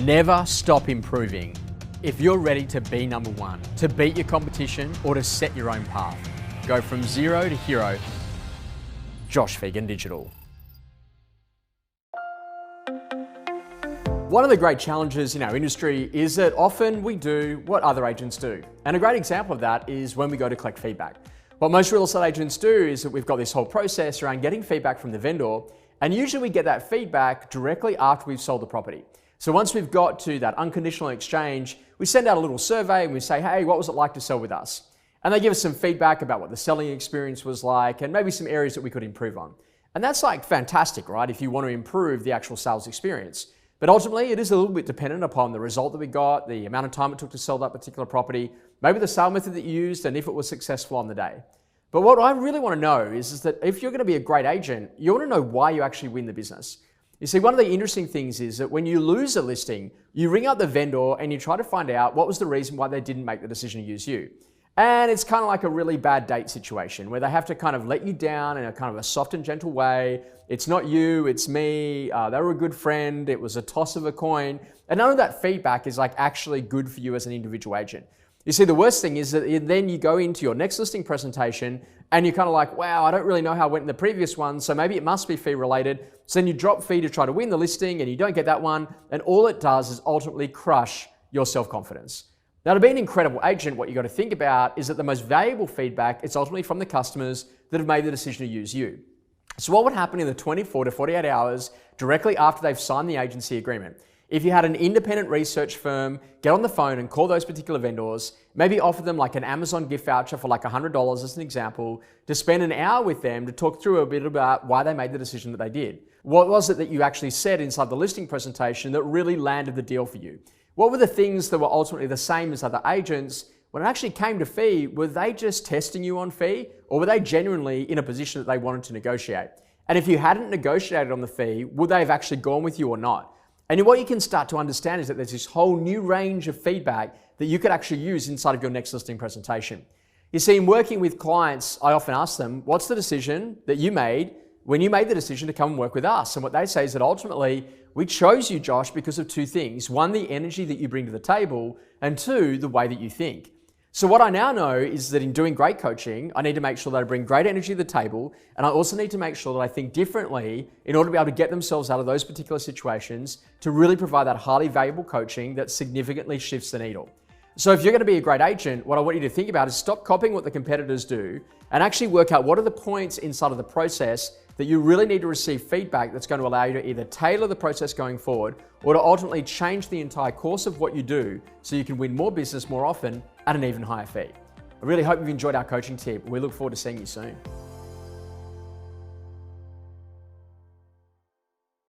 Never stop improving. If you're ready to be number one, to beat your competition, or to set your own path, go from zero to hero, Josh Phegan Digital. One of the great challenges in our industry is that often we do what other agents do. And a great example of that is when we go to collect feedback. What most real estate agents do is that we've got this whole process around getting feedback from the vendor, and usually we get that feedback directly after we've sold the property. So once we've got to that unconditional exchange, we send out a little survey and we say, hey, what was it like to sell with us? And they give us some feedback about what the selling experience was like and maybe some areas that we could improve on. And that's like fantastic, right? If you want to improve the actual sales experience. But ultimately, it is a little bit dependent upon the result that we got, the amount of time it took to sell that particular property, maybe the sale method that you used, and if it was successful on the day. But what I really want to know is that if you're going to be a great agent, you want to know why you actually win the business. You see, one of the interesting things is that when you lose a listing, you ring up the vendor and you try to find out what was the reason why they didn't make the decision to use you. And it's kind of like a really bad date situation where they have to kind of let you down in a kind of a soft and gentle way. It's not you, it's me. They were a good friend. It was a toss of a coin. And none of that feedback is like actually good for you as an individual agent. You see, the worst thing is that then you go into your next listing presentation and you're kind of like, wow, I don't really know how it went in the previous one, so maybe it must be fee related. So then you drop fee to try to win the listing and you don't get that one. And all it does is ultimately crush your self-confidence. Now, to be an incredible agent, what you got to think about is that the most valuable feedback is ultimately from the customers that have made the decision to use you. So what would happen in the 24 to 48 hours directly after they've signed the agency agreement? If you had an independent research firm get on the phone and call those particular vendors, maybe offer them like an Amazon gift voucher for like $100 as an example, to spend an hour with them to talk through a bit about why they made the decision that they did. What was it that you actually said inside the listing presentation that really landed the deal for you? What were the things that were ultimately the same as other agents? When it actually came to fee, were they just testing you on fee, or were they genuinely in a position that they wanted to negotiate? And if you hadn't negotiated on the fee, would they have actually gone with you or not? And what you can start to understand is that there's this whole new range of feedback that you could actually use inside of your next listing presentation. You see, in working with clients, I often ask them, what's the decision that you made when you made the decision to come and work with us? And what they say is that ultimately, we chose you, Josh, because of two things. One, the energy that you bring to the table, and two, the way that you think. So what I now know is that in doing great coaching, I need to make sure that I bring great energy to the table, and I also need to make sure that I think differently in order to be able to get themselves out of those particular situations to really provide that highly valuable coaching that significantly shifts the needle. So if you're going to be a great agent, what I want you to think about is stop copying what the competitors do and actually work out what are the points inside of the process that you really need to receive feedback that's going to allow you to either tailor the process going forward or to ultimately change the entire course of what you do so you can win more business more often at an even higher fee. I really hope you've enjoyed our coaching tip. We look forward to seeing you soon.